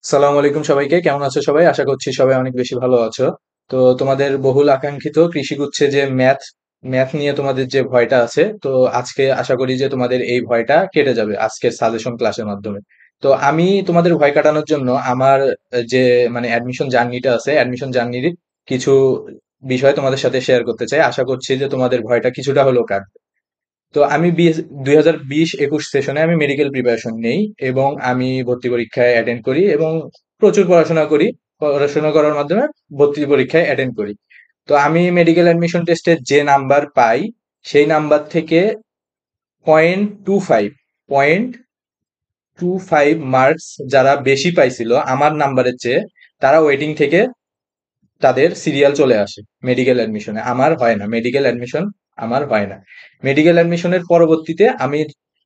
সালাম আলাইকুম সবাইকে, কেমন আছো সবাই? আশা করছি সবাই অনেক বেশি ভালো আছো। তো তোমাদের বহুল আকাঙ্ক্ষিত কৃষিগুচ্ছে যে ম্যাথ নিয়ে তোমাদের যে ভয়টা আছে, তো আজকে আশা করি যে তোমাদের এই ভয়টা কেটে যাবে আজকের সাজেশন ক্লাসের মাধ্যমে। তো আমি তোমাদের ভয় কাটানোর জন্য আমার যে অ্যাডমিশন জার্নিটা আছে, অ্যাডমিশন জার্নির কিছু বিষয় তোমাদের সাথে শেয়ার করতে চাই। আশা করছি যে তোমাদের ভয়টা কিছুটা হলেও কাটবে। তো আমি 2020-21 সেশনে আমি মেডিকেল প্রিপারেশন নেই এবং আমি ভর্তি পরীক্ষায় অ্যাটেন্ড করি এবং প্রচুর পড়াশোনা করি। পড়াশোনা করার মাধ্যমে ভর্তি পরীক্ষায় অ্যাটেন্ড করি। তো আমি মেডিকেল অ্যাডমিশন টেস্টে যে নাম্বার পাই, সেই নাম্বার থেকে 0.25 মার্কস যারা বেশি পাইছিল আমার নাম্বারের চেয়ে, তারা ওয়েটিং থেকে তাদের সিরিয়াল চলে আসে মেডিকেল অ্যাডমিশনে। আমার হয় না মেডিকেল অ্যাডমিশন, আমার হয় না। মেডিকেল অ্যাডমিশনের পরবর্তীতে আমি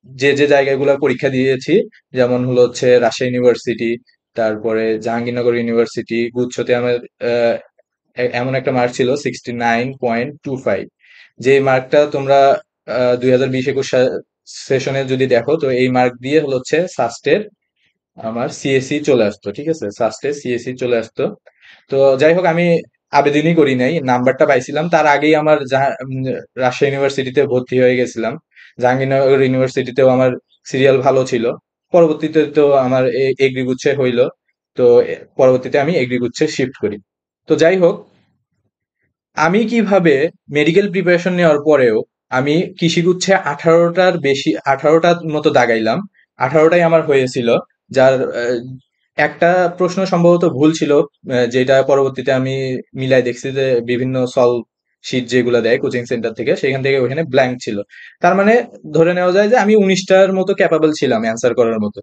যে জায়গাগুলো পরীক্ষা দিয়েছি, যেমন হলো হচ্ছে রাজশাহী ইউনিভার্সিটি, তারপরে জাহাঙ্গীরনগর ইউনিভার্সিটি, গুচ্ছতে আমার আহ, এমন একটা মার্ক ছিল 69.25। যে মার্কটা তোমরা 2020-21 সেশনে যদি দেখো, তো এই মার্ক দিয়ে হলো হচ্ছে সাস্টের আমার সিএসসি চলে আসতো। ঠিক আছে, সাস্টে সিএসসি চলে আসতো। তো যাই হোক, আমি আবেদনই করি নাই, নাম্বারটা পাইছিলাম তার আগেই আমার রাজশাহী ইউনিভার্সিটিতে ভর্তি হয়ে গেছিলাম। জাহাঙ্গীরনগর ইউনিভার্সিটিতেও আমার সিরিয়াল ভালো ছিল। পরবর্তীতে তো আমার এগ্রি গুচ্ছে হইলো। তো পরবর্তীতে আমি এগ্রি গুচ্ছে শিফট করি। তো যাই হোক, আমি কিভাবে মেডিকেল প্রিপারেশন নেওয়ার পরেও আমি কৃষিগুচ্ছে 18টার মতো দাগাইলাম। 18টাই আমার হয়েছিল। যার একটা প্রশ্ন সম্ভবত ভুল ছিল, যেটা পরবর্তীতে আমি মিলাই দেখছি যে বিভিন্ন সলভ শিট যেগুলো দেয় কোচিং সেন্টার থেকে, সেখান থেকে ওখানে ব্ল্যাঙ্ক ছিল। তার মানে ধরে নেওয়া যায় যে আমি 19টার মতো ক্যাপাবল ছিলাম অ্যান্সার করার মতো।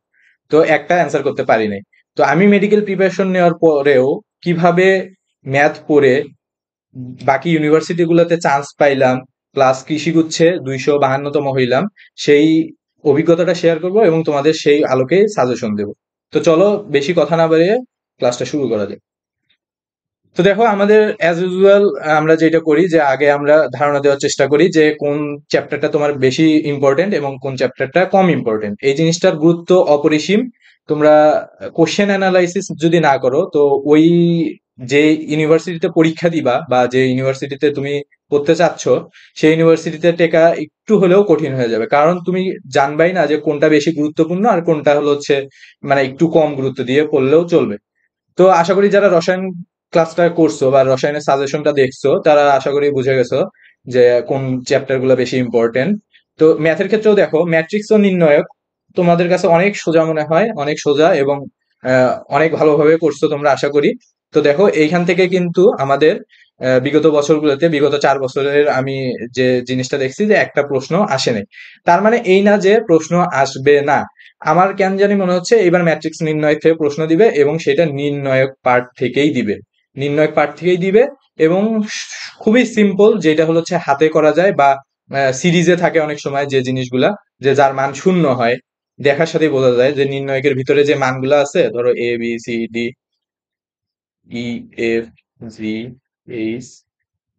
তো একটা অ্যান্সার করতে পারি নাই। তো আমি মেডিকেল প্রিপারেশন নেওয়ার পরেও কিভাবে ম্যাথ পড়ে বাকি ইউনিভার্সিটি গুলোতে চান্স পাইলাম, প্লাস কৃষিগুচ্ছে 252তম হইলাম, সেই অভিজ্ঞতাটা শেয়ার করব এবং তোমাদের সেই আলোকে সাজেশন দেব। তো চলো, বেশি কথা না বাড়িয়ে ক্লাসটা শুরু করা যাক। তো দেখো, আমাদের অ্যাজ ইউজুয়াল আমরা যেটা করি যে আগে আমরা ধারণা দেওয়ার চেষ্টা করি যে কোন চ্যাপ্টারটা তোমার বেশি ইম্পর্টেন্ট এবং কোন চ্যাপ্টারটা কম ইম্পর্টেন্ট। এই জিনিসটার গুরুত্ব অপরিসীম। তোমরা কোশ্চেন অ্যানালাইসিস যদি না করো, তো ওই যে ইউনিভার্সিটিতে পরীক্ষা দিবা বা যে ইউনিভার্সিটিতে তুমি পড়তে চাচ্ছ, সেই ইউনিভার্সিটিতে টেকা একটু হলেও কঠিন হয়ে যাবে, কারণ তুমি জানবাই না যে কোনটা বেশি গুরুত্বপূর্ণ আর কোনটা হলো হচ্ছে একটু কম গুরুত্ব দিয়ে পড়লেও চলবে। তো আশা করি যারা রসায়ন ক্লাসটা করছো বা রসায়নের সাজেশনটা দেখছো, তারা আশা করি বুঝে গেছো যে কোন চ্যাপ্টার গুলো বেশি ইম্পর্টেন্ট। তো ম্যাথের ক্ষেত্রেও দেখো, ম্যাট্রিক্স ও নির্ণয়ক তোমাদের কাছে অনেক সোজা মনে হয়, অনেক সোজা এবং অনেক ভালোভাবে করছো তোমরা আশা করি। তো দেখো, এইখান থেকে কিন্তু আমাদের বিগত বছরগুলোতে, বিগত 4 বছরের আমি যে জিনিসটা দেখছি যে একটা প্রশ্ন আসে নাই। তার মানে এই না যে প্রশ্ন আসবে না। আমার কেন জানি মনে হচ্ছে এবার ম্যাট্রিক্স নির্ণয় থেকে প্রশ্ন দিবে এবং সেটা নির্ণায়ক পার্ট থেকেই দিবে। নির্ণায়ক পার্ট থেকেই দিবে এবং খুবই সিম্পল, যেটা হলো হচ্ছে হাতে করা যায় বা সিরিজে থাকে অনেক সময় যে জিনিসগুলা, যে যার মান শূন্য হয়, দেখার সাথেই বোঝা যায় যে নির্ণয়কের ভিতরে যে মানগুলা আছে, ধরো ABCD EF G H,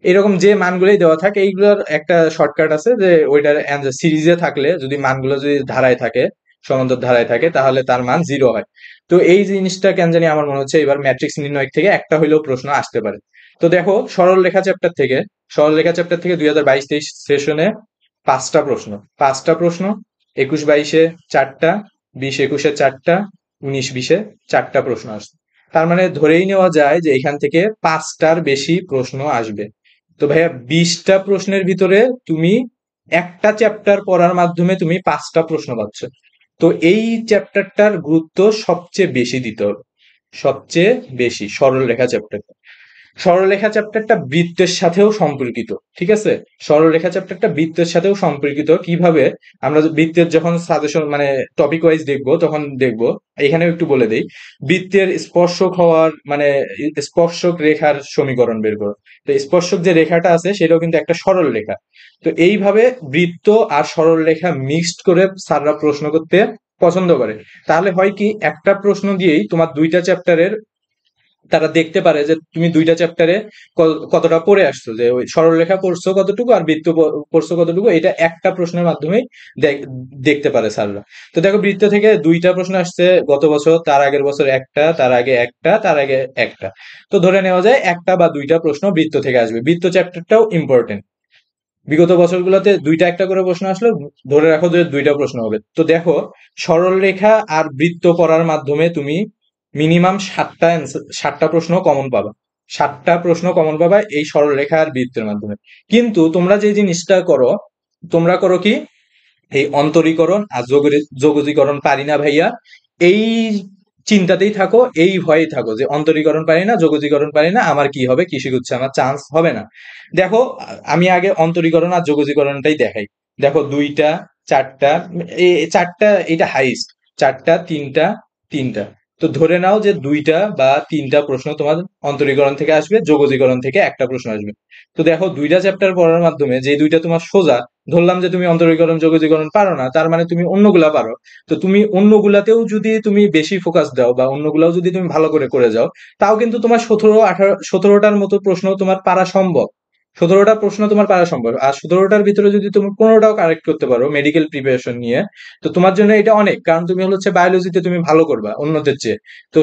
এরকম যে মানগুলোই দেওয়া থাকে, এইগুলোর একটা শর্টকাট আছে যে ওইটার অ্যান্সার সিরিজে থাকলে, যদি মানগুলো যদি ধারায় থাকে, সমান্তর ধারায় থাকে, তাহলে তার মান 0 হয়। তো এই জিনিসটা কেন জানি আমার মনে হচ্ছে এবার ম্যাট্রিক্স নির্ণয় থেকে একটা হইলেও প্রশ্ন আসতে পারে। তো দেখো, সরলরেখা চ্যাপ্টার থেকে 2022-23 সেশনে 5টা প্রশ্ন, 5টা প্রশ্ন, 21-22-এ 4টা, 20-21-এ 4টা, 19-20-এ 4টা প্রশ্ন আসছে। তার মানে ধরেই নেওয়া যায় যে এখান থেকে 5টার বেশি প্রশ্ন আসবে। তো ভাইয়া, 20টা প্রশ্নের ভিতরে তুমি একটা চ্যাপ্টার পড়ার মাধ্যমে তুমি 5টা প্রশ্ন পাচ্ছ। তো এই চ্যাপ্টারটার গুরুত্ব সবচেয়ে বেশি দিতে হবে, সবচেয়ে বেশি সরলরেখা চ্যাপ্টারটা। সরলরেখা চ্যাপ্টারটা বৃত্তের সাথেও সম্পর্কিত। ঠিক আছে, সরলরেখা চ্যাপ্টারটা বৃত্তের সাথেও সম্পর্কিত। কিভাবে? আমরা বৃত্তের যখন সাজেশন টপিক ওয়াইজ দেখবো তখন দেখবো। এখানেও একটু বলে দেই, বৃত্তের স্পর্শক হওয়ার স্পর্শক রেখার সমীকরণ বের করো। তো স্পর্শক যে রেখাটা আছে সেটাও কিন্তু একটা সরল রেখা। তো এইভাবে বৃত্ত আর সরল রেখা মিক্সড করে স্যাররা প্রশ্ন করতে পছন্দ করে। তাহলে হয় কি, একটা প্রশ্ন দিয়েই তোমার 2টা চ্যাপ্টারের তারা দেখতে পারে যে তুমি দুইটা চ্যাপ্টারে কতটা পড়ে আসছো, যে ওই সরলরেখা পড়ছো কতটুকু আর বৃত্ত পড়ছো কতটুকু, এটা একটা প্রশ্নের মাধ্যমেই দেখতে পারে স্যাররা। তো দেখো বৃত্ত থেকে দুইটা প্রশ্ন আসছে গত বছর, তার আগের বছর একটা, তার আগে একটা, তার আগে একটা। তো ধরে নেওয়া যায় একটা বা দুইটা প্রশ্ন বৃত্ত থেকে আসবে। বৃত্ত চ্যাপ্টারটাও ইম্পর্টেন্ট। বিগত বছরগুলোতে দুইটা একটা করে প্রশ্ন আসলো, ধরে রাখো যে দুইটা প্রশ্ন হবে। তো দেখো সরলরেখা আর বৃত্ত পড়ার মাধ্যমে তুমি মিনিমাম 7টা প্রশ্ন কমন পাবা। 7টা প্রশ্ন কমন পাবা এই সরলরেখা আর বৃত্তের মাধ্যমে। কিন্তু তোমরা যে জিনিসটা করো, তোমরা করো কি, এই অন্তরীকরণ আর যোগজীকরণ পারি না ভাইয়া, এই চিন্তাতেই থাকো, এই ভয়েই থাকো যে অন্তরীকরণ পারি না, যোগজীকরণ পারি না, আমার কি হবে, কৃষি গুচ্ছে আমার চান্স হবে না। দেখো আমি আগে অন্তরীকরণ আর যোগজীকরণটাই দেখাই। দেখো দুইটা, চারটা, চারটা এটা হাইস্ট, চারটা, তিনটা, তিনটা। তো ধরে নাও যে দুইটা বা তিনটা প্রশ্ন তোমার অন্তরীকরণ থেকে আসবে, যোগজীকরণ থেকে একটা প্রশ্ন আসবে। তো দেখো দুইটা চ্যাপ্টার পড়ার মাধ্যমে যে দুইটা তোমার সোজা, ধরলাম যে তুমি অন্তরীকরণ যোগজীকরণ পারো না, তার মানে তুমি অন্যগুলা পারো। তো তুমি অন্যগুলাতেও যদি তুমি বেশি ফোকাস দাও বা অন্যগুলাও যদি তুমি ভালো করে করে যাও, তাও কিন্তু তোমার 17টার মতো প্রশ্ন তোমার পারা সম্ভব। 17টা প্রশ্ন তোমার পারা সম্ভব। আর 17টার ভিতরে যদি তুমি 15টাও কারেক্ট করতে পারো মেডিকেল প্রিপারেশন নিয়ে, তো তোমার জন্য এটা অনেক, কারণ তুমি হচ্ছে বায়োলজিতে তুমি ভালো করবা অন্যদের চেয়ে। তো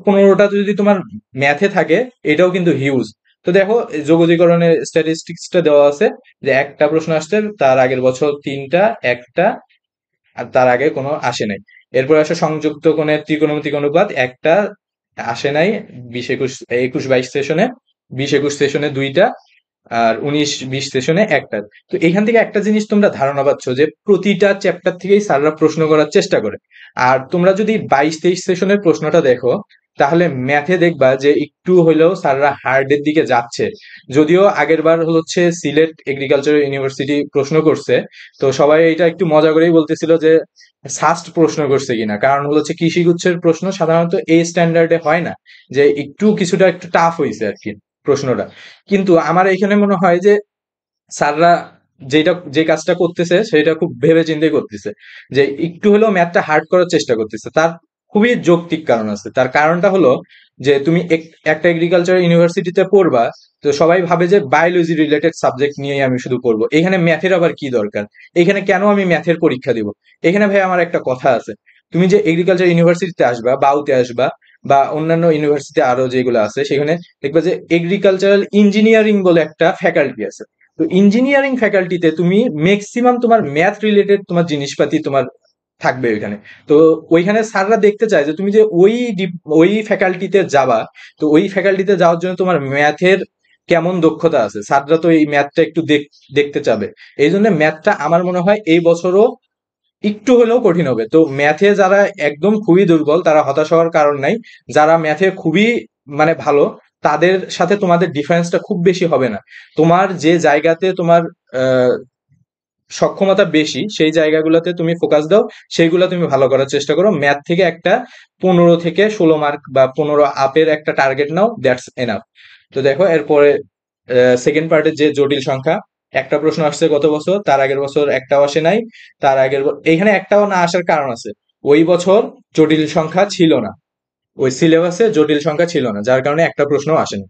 15টা যদি তোমার ম্যাথে থাকে, এটাও কিন্তু হিউজ। তো দেখো যোগজীকরণের স্ট্যাটিস্টিক্সটা দেওয়া আছে, যে একটা প্রশ্ন আসছে তার আগের বছর তিনটা, একটা, আর তার আগে কোনো আসে নাই। এরপর আসে সংযুক্ত কোণের ত্রিকোণমিতিক অনুপাত, একটা আসে নাই 20-21, 21-22 সেশনে, 20-21 সেশনে দুইটা, আর 19-20 সেশনে একটা। তো এখান থেকে একটা জিনিস তোমরা ধারণা পাচ্ছ যে প্রতিটা চ্যাপ্টার থেকেই স্যাররা প্রশ্ন করার চেষ্টা করে। আর তোমরা যদি 22-23 সেশনের প্রশ্নটা দেখো, তাহলে ম্যাথে দেখবা যে একটু হলেও স্যাররা হার্ডের দিকে যাচ্ছে। যদিও আগের বার হচ্ছে সিলেট এগ্রিকালচার ইউনিভার্সিটি প্রশ্ন করছে, তো সবাই এটা একটু মজা করেই বলতেছিল যে সাস্ট প্রশ্ন করছে কিনা, কারণ হচ্ছে কৃষিগুচ্ছের প্রশ্ন সাধারণত এই স্ট্যান্ডার্ডে হয় না, যে একটু কিছুটা একটু টাফ হয়েছে আর কি প্রশ্নটা। কিন্তু আমার এখানে মনে হয় যে স্যাররা যে কাজটা করতেছে সেটা খুব ভেবে চিন্তে করতেছে, যে একটু হলেও ম্যাথটা হার্ড করার চেষ্টা করতেছে। তার খুবই যৌক্তিক কারণ আছে। তার কারণটা হলো যে তুমি একটা এগ্রিকালচার ইউনিভার্সিটিতে পড়বা, তো সবাই ভাবে যে বায়োলজি রিলেটেড সাবজেক্ট নিয়েই আমি শুধু পড়বো, এখানে ম্যাথের আবার কি দরকার, এখানে কেন আমি ম্যাথের পরীক্ষা দিব। এখানে ভাই আমার একটা কথা আছে, তুমি যে এগ্রিকালচার ইউনিভার্সিটিতে আসবা, বাউতে আসবা, বা অন্যান্য ইউনিভার্সিটি আরো যেগুলো আছে, সেখানে দেখবা যে এগ্রিকালচারাল ইঞ্জিনিয়ারিং বলে একটা ফ্যাকাল্টি আছে। তো ইঞ্জিনিয়ারিং ফ্যাকাল্টিতে তুমি ম্যাক্সিমাম তোমার ম্যাথ রিলেটেড তোমার জিনিসপাতি তোমার থাকবে ওইখানে। তো ওইখানে স্যাররা দেখতে চায় যে তুমি যে ওই ফ্যাকাল্টিতে যাবা, তো ওই ফ্যাকাল্টিতে যাওয়ার জন্য তোমার ম্যাথের কেমন দক্ষতা আছে, স্যাররা তো এই ম্যাথটা একটু দেখতে চাবে। এই জন্য ম্যাথটা আমার মনে হয় এই বছরও একটু হলেও কঠিন হবে। তো ম্যাথে যারা একদম খুবই দুর্বল তারা হতাশ হওয়ার কারণ নাই। যারা ম্যাথে খুবই মানে ভালো, তাদের সাথে তোমাদের ডিফারেন্সটা খুব বেশি হবে না। তোমার যে জায়গাতে তোমার আহ, সক্ষমতা বেশি, সেই জায়গাগুলোতে তুমি ফোকাস দাও, সেইগুলো তুমি ভালো করার চেষ্টা করো। ম্যাথ থেকে একটা 15 থেকে 16 মার্ক বা 15 আপের একটা টার্গেট নাও, দ্যাটস এনাফ। তো দেখো এরপরে সেকেন্ড পার্টের যে জটিল সংখ্যা, একটা প্রশ্ন আসছে গত বছর, তার আগের বছর একটাও আসে নাই, তার আগের এইখানে একটাও না আসার কারণ আছে, ওই বছর জটিল সংখ্যা ছিল না, ওই সিলেবাসে জটিল সংখ্যা ছিল না, যার কারণে একটা প্রশ্ন আসেনি।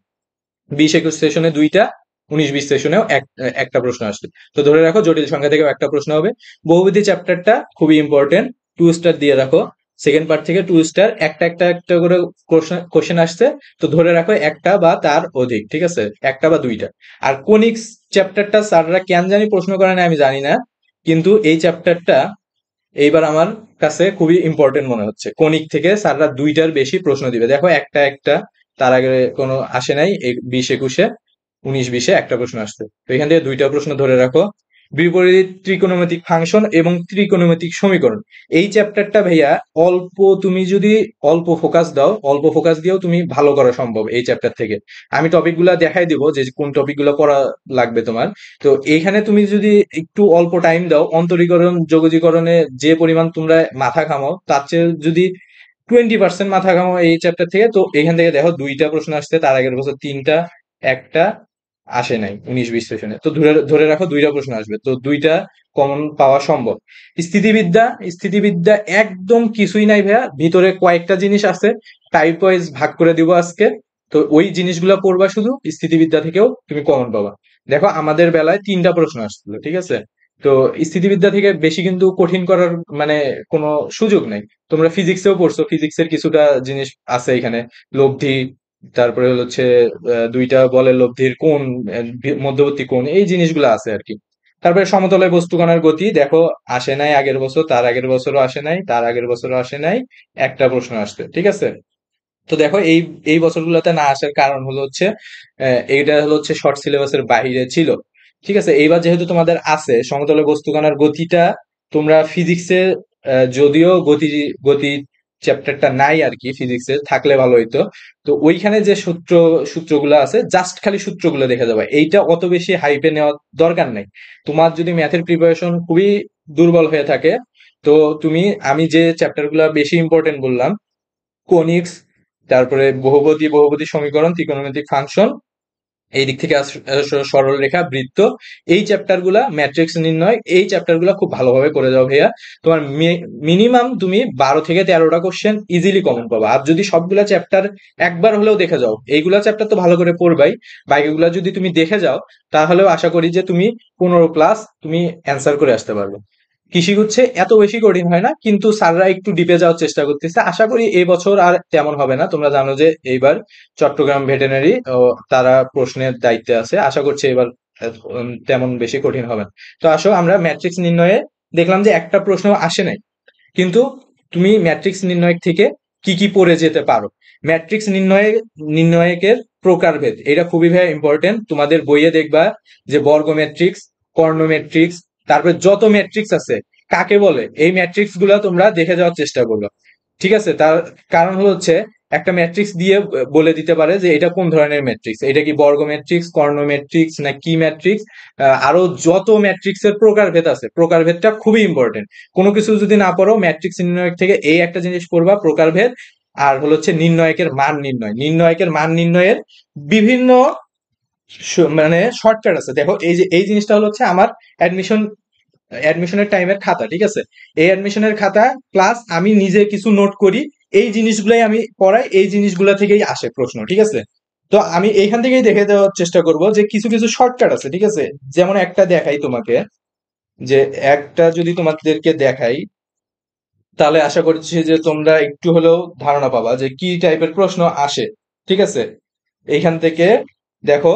20-21 সেশনে দুইটা, 19-20 সেশনেও একটা প্রশ্ন আসবে। তো ধরে রাখো জটিল সংখ্যা থেকেও একটা প্রশ্ন হবে। বহুবিধি চ্যাপ্টারটা খুবই ইম্পর্টেন্ট, 2 স্টার দিয়ে রাখো। সেকেন্ড পার্ট থেকে 2 স্টার, একটা একটা একটা করে কোশ্চেন আসছে। তো ধরে রাখো একটা বা তার অধিক, ঠিক আছে, একটা বা দুইটা। আর কোনিক্স চ্যাপ্টারটা স্যাররা কেন জানি প্রশ্ন করে না, আমি জানি না, কিন্তু এই চ্যাপ্টারটা এইবার আমার কাছে খুবই ইম্পর্টেন্ট মনে হচ্ছে। কণিক থেকে স্যাররা দুইটার বেশি প্রশ্ন দিবে। দেখো একটা একটা, তার আগে কোনো আসে নাই, 20-21-এ, 19-20-এ একটা প্রশ্ন আসছে। তো এখান থেকে দুইটা প্রশ্ন ধরে রাখো। বিপরীত ত্রিকোণমিতিক ফাংশন এবং ত্রিকোণমিতিক সমীকরণ, এই চ্যাপ্টারটা ভাইয়া অল্প, তুমি যদি অল্প ফোকাস দাও, অল্প ফোকাস দিয়েও তুমি ভালো করা সম্ভব এই চ্যাপ্টার থেকে। আমি টপিকগুলো দেখাই দিব যে কোন টপিকগুলো পড়া লাগবে তোমার। তো এইখানে তুমি যদি একটু অল্প টাইম দাও, অন্তরীকরণ যোগজীকরণে যে পরিমাণ তোমরা মাথা ঘামাও, তার চেয়ে যদি 20% মাথা ঘামাও এই চ্যাপ্টার থেকে, তো এখান থেকে দেখো দুইটা প্রশ্ন আসছে, তার আগের বছর তিনটা, একটা আসে নাই 19-20 সেশনে। তো ধরে ধরে রাখো দুইটা প্রশ্ন আসবে, তো দুইটা কমন পাওয়া সম্ভব। স্থিতিবিদ্যা, স্থিতিবিদ্যা একদম কিছুই নাই ভাইয়া, ভিতরে কয়েকটা জিনিস আছে, টাইপ ওয়াইজ ভাগ করে দিব আজকে। তো ওই জিনিসগুলো পড়বা, শুধু স্থিতিবিদ্যা থেকেও তুমি কমন পাবা। দেখো আমাদের বেলায় 3টা প্রশ্ন আসছিল, ঠিক আছে? তো স্থিতিবিদ্যা থেকে বেশি কিন্তু কঠিন করার মানে কোনো সুযোগ নাই। তোমরা ফিজিক্সেও পড়ছো, ফিজিক্সের কিছুটা জিনিস আছে এখানে, লব্ধি, তারপরে হচ্ছে দুইটা বলের লব্ধির কোণ, মধ্যবর্তী কোণ, এই জিনিসগুলো আছে আর কি। তারপরে সমতলে বস্তুকণার গতি দেখো আসে নাই আগের বছর, তার আগের বছরও আসে নাই, তার আগের বছরও আসে নাই, একটা প্রশ্ন আসছে, ঠিক আছে? তো দেখো এই এই বছরগুলোতে না আসার কারণ হলো হচ্ছে এইটা হলো হচ্ছে শর্ট সিলেবাসের বাইরে ছিল, ঠিক আছে? এইবার যেহেতু তোমাদের আছে সমতলে বস্তুকণার গতিটা, তোমরা ফিজিক্সে যদিও গতি গতি চ্যাপ্টারটা নাই আর কি, ফিজিক্সে থাকলে ভালো হইতো। তো ওইখানে যে সূত্রগুলো আছে, জাস্ট খালি সূত্রগুলো দেখে যাবে, এইটা অত বেশি হাইপে নেওয়ার দরকার নাই। তোমার যদি ম্যাথের প্রিপারেশন খুবই দুর্বল হয়ে থাকে, তো তুমি, আমি যে চ্যাপ্টারগুলো বেশি ইম্পর্টেন্ট বললাম, কোনিক্স, তারপরে বহুপদী, বহুপদী সমীকরণ, ত্রিকোণমিতিক ফাংশন, এই দিক থেকে সরল রেখা, বৃত্ত, এই চ্যাপ্টার গুলা, ম্যাট্রিক্স নির্ণয়, এই চ্যাপ্টার গুলা খুব ভালোভাবে করে যাও ভাইয়া। তোমার মিনিমাম তুমি 12 থেকে 13টা কোশ্চেন ইজিলি কমন পাবা। আর যদি সবগুলা চ্যাপ্টার একবার হলেও দেখে যাও, এইগুলা চ্যাপ্টার তো ভালো করে পড়বাই, বাকিগুলা যদি তুমি দেখে যাও, তাহলেও আশা করি যে তুমি 15 প্লাস তুমি অ্যান্সার করে আসতে পারবে। কৃষি হচ্ছে এত বেশি কঠিন হয় না, কিন্তু স্যাররা একটু ডিপে যাওয়ার চেষ্টা করতেছে। আশা করি এই বছর আর তেমন হবে না। তোমরা জানো যে এইবার চট্টগ্রাম ভেটেরিনারি তারা প্রশ্নের দায়িত্বে আছে, আশা করছি এবার তেমন বেশি কঠিন হবে না। তো আসো আমরা ম্যাট্রিক্স নির্ণয়ে দেখলাম যে একটা প্রশ্ন আসে নাই, কিন্তু তুমি ম্যাট্রিক্স নির্ণয় থেকে কি কি পড়ে যেতে পারো। ম্যাট্রিক্স নির্ণায়কের প্রকারভেদ, এটা খুবই ভাই ইম্পর্টেন্ট। তোমাদের বইয়ে দেখবা যে বর্গ ম্যাট্রিক্স, কর্ণ ম্যাট্রিক্স, তারপরে যত ম্যাট্রিক্স আছে কাকে বলে, এই ম্যাট্রিক্স গুলা তোমরা দেখে যাওয়ার চেষ্টা করবে, ঠিক আছে? তার কারণ হলো হচ্ছে একটা ম্যাট্রিক্স দিয়ে বলে দিতে পারে যে এটা কোন ধরনের ম্যাট্রিক্স, এটা কি বর্গ ম্যাট্রিক্স, কর্ণ ম্যাট্রিক্স, না কি ম্যাট্রিক্স। আরো যত ম্যাট্রিক্স এর প্রকারভেদ আছে, প্রকারভেদটা খুবই ইম্পর্টেন্ট। কোনো কিছু যদি না পড়ো, ম্যাট্রিক্স নির্ণায়ক থেকে এই একটা জিনিস পড়বা, প্রকারভেদ। আর হলো হচ্ছে নির্ণায়কের মান নির্ণয়, নির্ণায়কের মান নির্ণয়ের বিভিন্ন মানে শর্টকাট আছে। দেখো এই যে এই জিনিসটা হলো হচ্ছে আমার অ্যাডমিশনের টাইমের খাতা, ঠিক আছে? এই অ্যাডমিশনের খাতা প্লাস আমি নিজে কিছু নোট করি, এই জিনিসগুলাই আমি পড়াই, এই জিনিসগুলা থেকেই আসে প্রশ্ন, ঠিক আছে? তো আমি এইখান থেকেই দেখে দেওয়ার চেষ্টা করব যে কিছু কিছু শর্টকাট আছে, ঠিক আছে? যেমন একটা দেখাই তোমাকে, যে একটা যদি তোমাদেরকে দেখাই, তাহলে আশা করছি যে তোমরা একটু হলেও ধারণা পাবা যে কি টাইপের প্রশ্ন আসে, ঠিক আছে? এইখান থেকে দেখো,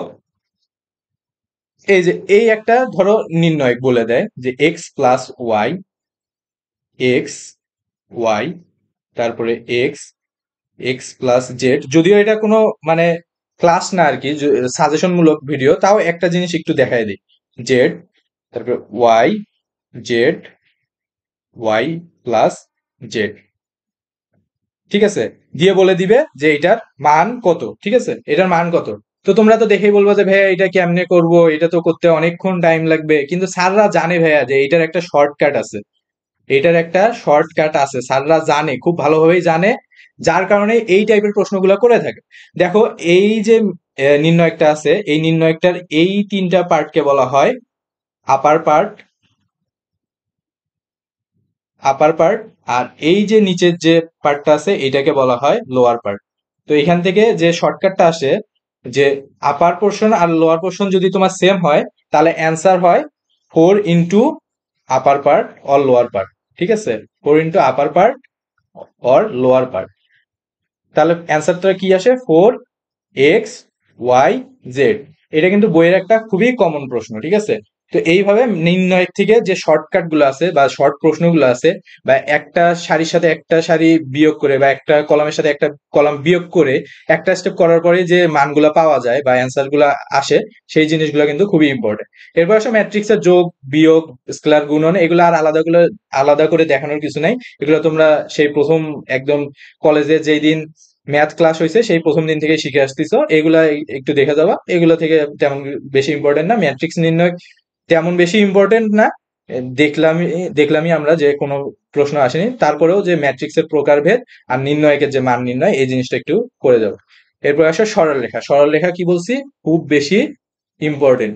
এই যে এই একটা ধরো নির্ণয় বলে দেয় যে X plus Y, X Y, তারপরে এক্স, এক্স প্লাস জেড, যদিও এটা কোনো মানে ক্লাস না আর কি, সাজেশন মূলক ভিডিও, তাও একটা জিনিস একটু দেখাই দিই। জেড, তারপরে Y, Z, Y plus Z, ঠিক আছে? দিয়ে বলে দিবে যে এটার মান কত, ঠিক আছে? এটার মান কত। তো তোমরা তো দেখেই বলবো যে ভাইয়া এটা কেমনে করব, এটা তো করতে অনেকক্ষণ টাইম লাগবে, কিন্তু স্যাররা জানে ভাইয়া যে এটার একটা শর্টকাট আছে, এটার একটা শর্টকাট আছে, স্যাররা জানে, খুব ভালোভাবেই জানে, যার কারণে এই টাইপের প্রশ্নগুলো করে থাকে। দেখো এই যে নির্ণয়কটা আছে, এই নির্ণয়কটার এই 3টা পার্টকে বলা হয় আপার পার্ট, আপার পার্ট, আর এই যে নিচের যে পার্টটা আছে এটাকে বলা হয় লোয়ার পার্ট। তো এখান থেকে যে শর্টকাটটা আসে, যে আপার পোর্শন আর লোয়ার পোর্শন যদি তোমার সেম হয়, তাহলে অ্যান্সার হয় 4 into upper part or lower part, ঠিক আছে? 4 into upper part or lower part, তাহলে অ্যান্সারটা কি আসে? 4 এক্স ওয়াই জেড। এটা কিন্তু বইয়ের একটা খুবই কমন প্রশ্ন, ঠিক আছে? তো এইভাবে নির্ণয়ের থেকে যে শর্টকাট গুলো আছে বা শর্ট প্রশ্নগুলো আছে, বা একটা সারির সাথে একটা সারি বিয়োগ করে, বা একটা কলামের সাথে একটা কলাম বিয়োগ করে একটা স্টেপ করার পরে যে মানগুলা পাওয়া যায় বা অ্যান্সার গুলা আসে, সেই জিনিসগুলো কিন্তু খুবই ইম্পর্টেন্ট। এরপর আসে ম্যাট্রিক্সের যোগ, বিয়োগ, স্কেলার গুণন, এগুলো আর আলাদা করে দেখানোর কিছু নাই। এগুলো তোমরা সেই প্রথম একদম কলেজে যেই দিন ম্যাথ ক্লাস হয়েছে সেই প্রথম দিন থেকে শিখে আসতেছো, এগুলা একটু দেখে যাবা, এগুলো থেকে তেমন বেশি ইম্পর্টেন্ট না। ম্যাট্রিক্স নির্ণয় তেমন বেশি ইম্পর্টেন্ট না। দেখলামই আমরা যে কোনো প্রশ্ন আসেনি, তারপরেও যে ম্যাট্রিক্স এর প্রকারভেদ আর নির্ণয়কের যে মান নির্ণয়, এই জিনিসটা একটু করে যাবো। এরপর আসে সরলরেখা। সরলরেখা কি বলছি? খুব বেশি ইম্পর্টেন্ট,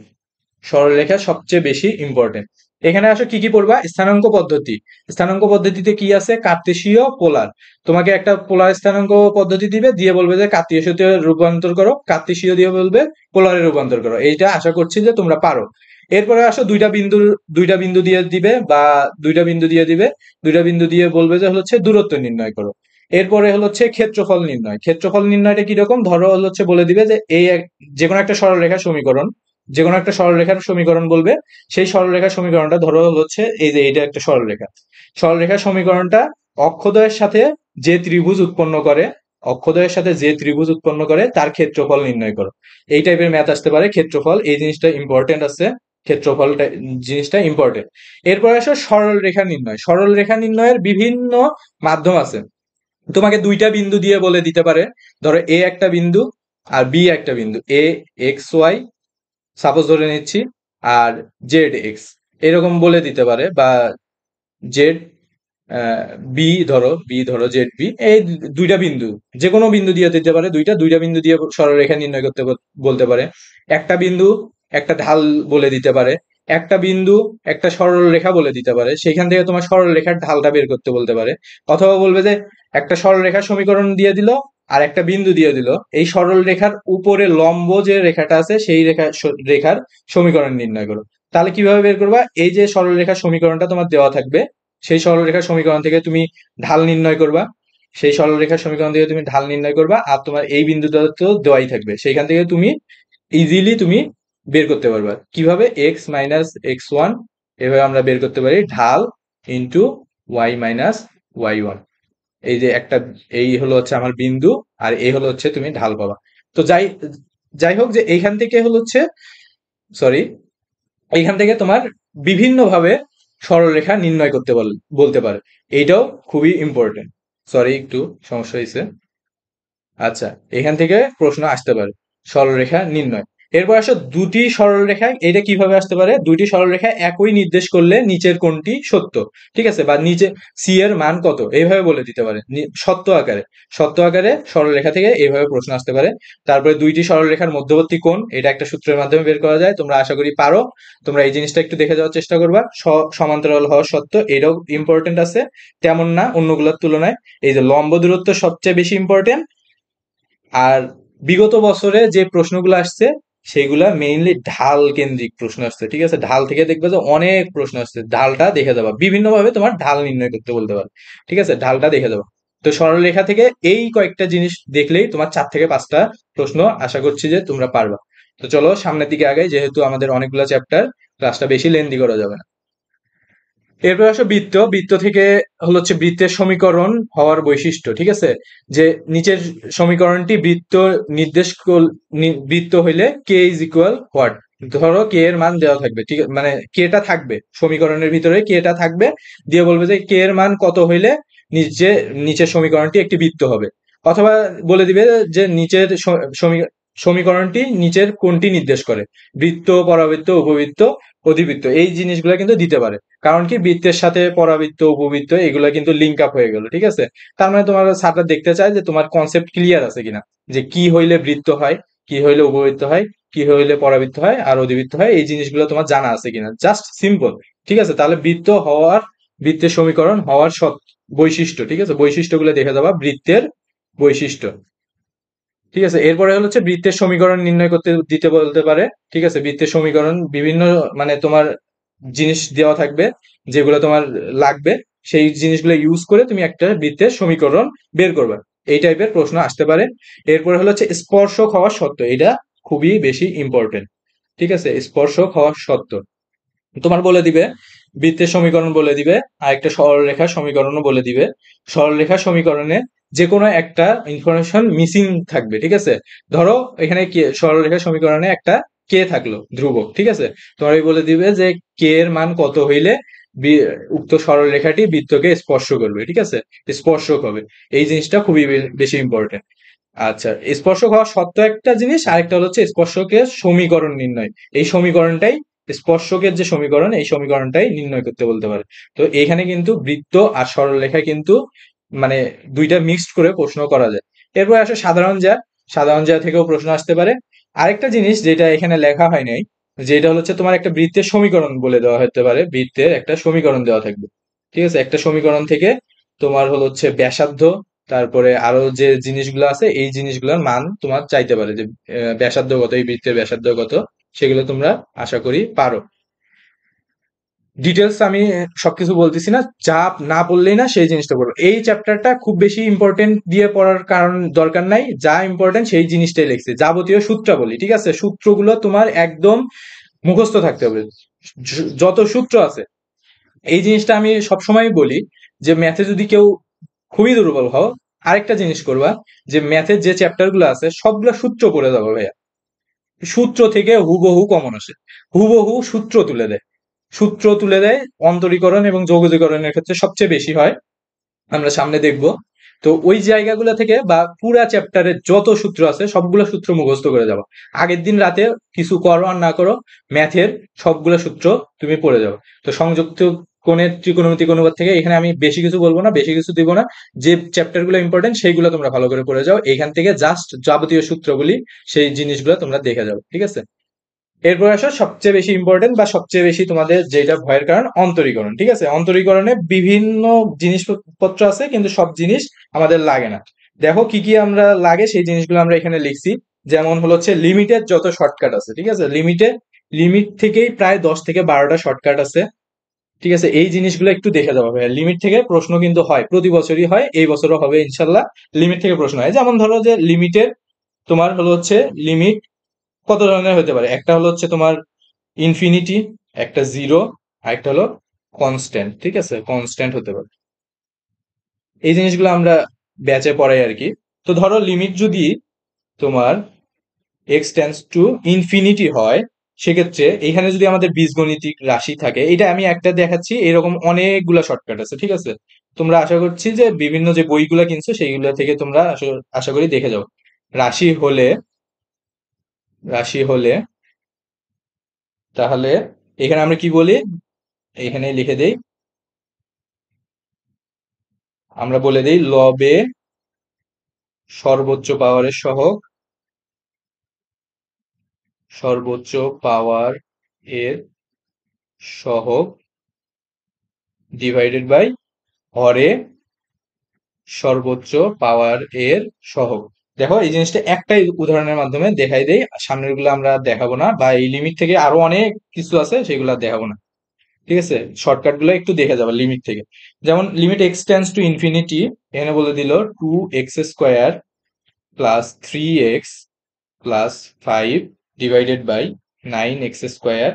সরলরেখা সবচেয়ে বেশি ইম্পর্টেন্ট। এখানে আসো কি কি পড়বা, স্থানাঙ্ক পদ্ধতি। স্থানাঙ্ক পদ্ধতিতে কি আছে, কার্তেশীয়, পোলার। তোমাকে একটা পোলার স্থানাঙ্ক পদ্ধতি দিবে, দিয়ে বলবে যে কার্তেশীয়তে রূপান্তর করো, কার্তেশীয় দিয়ে বলবে পোলারে রূপান্তর করো। এইটা আশা করছি যে তোমরা পারো। এরপরে আসো দুইটা বিন্দু দিয়ে দিবে, বা দুইটা বিন্দু দিয়ে দিবে, দুইটা বিন্দু দিয়ে বলবে যে হচ্ছে দূরত্ব নির্ণয় করো। এরপরে হচ্ছে ক্ষেত্রফল নির্ণয়। ক্ষেত্রফল নির্ণয়টা কিরকম, ধরো হচ্ছে বলে দিবে যে যে কোনো একটা সরলরেখার সমীকরণ, যে কোনো একটা সরলরেখার সমীকরণ বলবে। সেই সরলরেখার সমীকরণটা ধরো হচ্ছে এই যে এটা একটা সরলরেখা, সরলরেখার সমীকরণটা অক্ষদ্বয়ের সাথে যে ত্রিভুজ উৎপন্ন করে, অক্ষদ্বয়ের সাথে যে ত্রিভুজ উৎপন্ন করে তার ক্ষেত্রফল নির্ণয় করো। এই টাইপের ম্যাথ আসতে পারে। ক্ষেত্রফল এই জিনিসটা ইম্পর্টেন্ট আছে, ক্ষেত্রফল জিনিসটা ইম্পর্টেন্ট। এরপর আসো সরল রেখা নির্ণয়। সরল রেখা নির্ণয়ের বিভিন্ন মাধ্যম আছে। তোমাকে দুইটা বিন্দু দিয়ে বলে দিতে পারে, ধরো এ একটা বিন্দু আর বি একটা বিন্দু, এ এক্স ওয়াই সাপোজ ধরে নিচ্ছি, আর জেড এক্স এরকম বলে দিতে পারে, বা জেড বি ধরো জেড বি, এই দুইটা বিন্দু, যে কোনো বিন্দু দিয়ে দিতে পারে, দুইটা বিন্দু দিয়ে সরলরেখা নির্ণয় করতে বলতে পারে। একটা বিন্দু একটা ঢাল বলে দিতে পারে, একটা বিন্দু একটা সরল রেখা বলে দিতে পারে, সেখান থেকে তোমার সরল রেখার ঢালটা বের করতে বলতে পারে। অথবা বলবে যে একটা সরল রেখার সমীকরণ দিয়ে দিল, আর একটা বিন্দু দিয়ে দিল, এই সরল রেখার উপরে লম্ব যে রেখাটা আছে সেই রেখার সমীকরণ নির্ণয় করো। তাহলে কিভাবে বের করবা, এই যে সরল রেখার সমীকরণটা তোমার দেওয়া থাকবে, সেই সরলরেখার সমীকরণ থেকে তুমি ঢাল নির্ণয় করবা, সেই সরলরেখার সমীকরণ থেকে তুমি ঢাল নির্ণয় করবা, আর তোমার এই বিন্দুটা তো দেওয়াই থাকবে, সেইখান থেকে তুমি ইজিলি তুমি বের করতে পারবা। কিভাবে, এক্স মাইনাস এক্স ওয়ান, এভাবে আমরা বের করতে পারি ঢাল into Y minus Y one. এই যে একটা, এই হলো হচ্ছে আমার বিন্দু, আর এই হলো হচ্ছে তুমি ঢাল পাবা। তো যাই যাই হোক, যে এইখান থেকে হলো হচ্ছে, সরি, এইখান থেকে তোমার বিভিন্নভাবে সরলরেখা নির্ণয় করতে বলতে পারে। এইটাও খুবই ইম্পর্টেন্ট। সরি, একটু সমস্যা হয়েছে। আচ্ছা, এখান থেকে প্রশ্ন আসতে পারে সরলরেখা নির্ণয়। এরপর আসো দুটি সরলরেখা, এটা কিভাবে আসতে পারে, দুইটি সরলরেখা একই নির্দেশ করলে নিচের কোনটি সত্য, ঠিক আছে, বা নিচে সি এর মান কত, এইভাবে বলে দিতে পারে সত্য আকারে। সত্য আকারে সরলরেখা থেকে এইভাবে প্রশ্ন আসতে পারে। তারপরে দুইটি সরলরেখার মধ্যবর্তী কোণ, এটা একটা সূত্রের মাধ্যমে বের করা যায়, তোমরা আশা করি পারো। তোমরা এই জিনিসটা একটু দেখে যাওয়ার চেষ্টা করবা। সমান্তরাল হওয়া সত্য, এটাও ইম্পর্টেন্ট আছে, তেমন না অন্যগুলোর তুলনায়। এই যে লম্ব দূরত্ব সবচেয়ে বেশি ইম্পর্টেন্ট। আর বিগত বছরে যে প্রশ্নগুলো আসছে সেগুলা মেইনলি ঢাল কেন্দ্রিক প্রশ্ন আসছে, ঠিক আছে। ঢাল থেকে দেখবে যে অনেক প্রশ্ন আসছে, ঢালটা দেখে যাবা, বিভিন্ন ভাবে তোমার ঢাল নির্ণয় করতে বলতে পারে, ঠিক আছে, ঢালটা দেখে যাবা। তো সরলরেখা থেকে এই কয়েকটা জিনিস দেখলেই তোমার 4 থেকে 5টা প্রশ্ন আশা করছি যে তোমরা পারবা। তো চলো সামনের দিকে আগাই, যেহেতু আমাদের অনেকগুলো চ্যাপ্টার, ক্লাসটা বেশি লেন্দি করা যাবে না। এরপর আসো বৃত্ত। বৃত্ত থেকে হলো হচ্ছে বৃত্তের সমীকরণ হওয়ার বৈশিষ্ট্য, ঠিক আছে। যে নিচের সমীকরণটি বৃত্ত হইলে কে ইজ ইকুয়াল হোয়াট। ধরো কে এর মান দেওয়া থাকবে, ঠিক আছে, মানে কে টা থাকবে সমীকরণের ভিতরে, কে টা থাকবে, দিয়ে বলবে যে কে এর মান কত হইলে নিচের সমীকরণটি একটি বৃত্ত হবে। অথবা বলে দিবে যে নিচের সমীকরণটি নিচের কোনটি নির্দেশ করে, বৃত্ত, পরাবৃত্ত, উপবৃত্ত, অধিবৃত্ত, এই জিনিসগুলো কিন্তু দিতে পারে। কারণ কি, বৃত্তের সাথে পরাবৃত্ত, উপবৃত্ত এগুলো কিন্তু লিঙ্ক আপ হয়ে গেল, ঠিক আছে। তার মানে তোমার স্যারটা দেখতে চায় যে তোমার কনসেপ্ট ক্লিয়ার আছে কিনা, যে কি হইলে বৃত্ত হয়, কি হইলে উপবৃত্ত হয়, কি হইলে পরাবৃত্ত হয় আর অধিবৃত্ত হয়, এই জিনিসগুলো তোমার জানা আছে কিনা, জাস্ট সিম্পল, ঠিক আছে। তাহলে বৃত্তের সমীকরণ হওয়ার বৈশিষ্ট্য, ঠিক আছে, বৈশিষ্ট্যগুলো দেখে যাবা, বৃত্তের বৈশিষ্ট্য, ঠিক আছে। এরপরে হচ্ছে বৃত্তের সমীকরণ নির্ণয় করতে দিতে বলতে পারে, ঠিক আছে। বৃত্তের সমীকরণ বিভিন্ন, মানে তোমার জিনিস দেওয়া থাকবে যেগুলো তোমার লাগবে, সেই জিনিসগুলো ইউজ করে তুমি একটা বৃত্তের সমীকরণ বের করবে। এই টাইপের প্রশ্ন আসতে পারে। এরপরে হচ্ছে স্পর্শক হওয়ার শর্ত, এটা খুবই বেশি ইম্পর্টেন্ট, ঠিক আছে। স্পর্শক হওয়ার শর্ত তোমার বলে দিবে, বৃত্তের সমীকরণ বলে দিবে, আর একটা সরলরেখার সমীকরণও বলে দিবে। সরলরেখার সমীকরণে যে কোনো একটা ইনফরমেশন মিসিং থাকবে, ঠিক আছে। ধরো এখানে কে, সরলরেখার সমীকরণে একটা কে থাকলো ধ্রুবক, ঠিক আছে। তোমার বলে দিবে যে কে এর মান কত হইলে উক্ত সরলরেখাটি বৃত্তকে স্পর্শ করবে, ঠিক আছে, স্পর্শক হবে। এই জিনিসটা খুবই বেশি ইম্পর্টেন্ট। আচ্ছা, স্পর্শক হওয়া সত্য একটা জিনিস, আরেকটা হচ্ছে স্পর্শকের সমীকরণ নির্ণয়। এই সমীকরণটাই, স্পর্শকের যে সমীকরণ, এই সমীকরণটাই নির্ণয় করতে বলতে পারে। তো এখানে কিন্তু বৃত্ত আর সরলরেখা কিন্তু মানে দুইটা মিক্সড করে প্রশ্ন করা যায়। এরপর আসে সাধারণ জ্যা। সাধারণ জ্যা থেকেও প্রশ্ন আসতে পারে। আরেকটা জিনিস যেটা এখানে লেখা হয় নাই, যেটা হচ্ছে তোমার একটা বৃত্তের সমীকরণ বলে দেওয়া হতে পারে, বৃত্তের একটা সমীকরণ দেওয়া থাকবে, ঠিক আছে? একটা সমীকরণ থেকে তোমার হচ্ছে ব্যাসার্ধ, তারপরে আরো যে জিনিসগুলো আছে এই জিনিসগুলোর মান তোমার চাইতে পারে, যে ব্যাসার্ধ কত, এই বৃত্তের ব্যাসার্ধ কত, সেগুলো তোমরা আশা করি পারো। ডিটেলস আমি সবকিছু বলতেছি না, যা না বললেই না সেই জিনিসটা বলবো। এই চ্যাপ্টারটা খুব বেশি ইম্পর্টেন্ট দিয়ে পড়ার কারণ দরকার নাই, যা ইম্পর্টেন্ট সেই জিনিসটাই লিখছে, যাবতীয় সূত্রাবলী, ঠিক আছে? সূত্রগুলো তোমার একদম মুখস্থ থাকতে হবে, যত সূত্র আছে। এই জিনিসটা আমি সবসময় বলি যে ম্যাথে যদি কেউ খুবই দুর্বল হও, আরেকটা জিনিস করবা, যে ম্যাথের যে চ্যাপ্টার গুলো আছে সবগুলো সূত্র পড়ে যাবো ভাইয়া। সূত্র থেকে হুবহু কমন আসে, হুবহু সূত্র তুলে দেয়, সূত্র তুলে দেয়। অন্তরীকরণ এবং যৌগীকরণের ক্ষেত্রে সবচেয়ে বেশি হয়, আমরা সামনে দেখব। তো ওই জায়গাগুলো থেকে বা পুরা চ্যাপ্টারের যত সূত্র আছে সবগুলো সূত্র মুখস্থ করে যাবো। আগের দিন রাতে কিছু করো আর না করো, ম্যাথের সবগুলো সূত্র তুমি পড়ে যাও। তো সংযুক্ত কোণের ত্রিকোণমিতিক অনুপাত থেকে এখানে আমি বেশি কিছু বলবো না, বেশি কিছু দিব না, যে চ্যাপ্টার গুলো ইম্পর্টেন্ট সেইগুলো তোমরা ভালো করে পড়ে যাও, এইখান থেকে জাস্ট যাবতীয় সূত্রগুলি সেই জিনিসগুলো তোমরা দেখে যাও, ঠিক আছে? এরপর আসো সবচেয়ে বেশি ইম্পর্টেন্ট বা সবচেয়ে বেশি তোমাদের যেটা ভয়ের কারণ, অন্তরীকরণ, ঠিক আছে? অন্তরীকরণে বিভিন্ন জিনিসপত্র আছে, কিন্তু সব জিনিস আমাদের লাগে না। দেখো কি কি আমরা লাগে সেই জিনিসগুলো আমরা এখানে লিখছি। যেমন হচ্ছে লিমিটের যত শর্টকাট আছে, ঠিক আছে? লিমিট থেকেই প্রায় 10 থেকে 12টা শর্টকাট আছে, ঠিক আছে? এই জিনিসগুলো একটু দেখে যাওয়া হবে। লিমিট থেকে প্রশ্ন কিন্তু হয়, প্রতি বছরই হয়, এই বছরও হবে ইনশাল্লাহ। লিমিট থেকে প্রশ্ন হয়, যেমন ধরো যে লিমিটের তোমার হচ্ছে লিমিট কত ধরনের হতে পারে। একটা হচ্ছে তোমার ইনফিনিটি, একটা জিরো, আর একটা হলো কনস্ট্যান্ট, ঠিক আছে? কনস্ট্যান্ট হতে পারে। এই জিনিসগুলো আমরা ব্যাচে পড়াই আর কি। তো ধরো লিমিট যদি তোমার এক্স টেন্স টু ইনফিনিটি হয়, সেক্ষেত্রে এখানে যদি আমাদের বীজগণিতিক রাশি থাকে, এটা আমি একটা দেখাচ্ছি, এরকম অনেকগুলা শর্টকাট আছে, ঠিক আছে? তোমরা আশা করছি যে বিভিন্ন যে বইগুলা কিনছো সেইগুলো থেকে তোমরা আশা করি দেখে যাও। রাশি হলে রাশি হলে তাহলে এখানে আমরা কি বলি, এখানে লিখে দেই, আমরা বলে দেই লবে সর্বোচ্চ পাওয়ারের সহগ, সর্বোচ্চ পাওয়ার এর সহগ ডিভাইডেড বাই হরে সর্বোচ্চ পাওয়ার এর সহগ। দেখো এই জিনিসটা একটাই উদাহরণের মাধ্যমে দেখাই দেই, সামনের গুলো আমরা দেখাবো না, বা এই লিমিট থেকে আরো অনেক কিছু আছে সেগুলো দেখাবো না, ঠিক আছে? শর্টকাট গুলো একটু দেখে যাবো লিমিট থেকে। যেমন limit x tends to infinity, এখানে বলে দিল 2x² plus 3x plus 5 divided by 9x²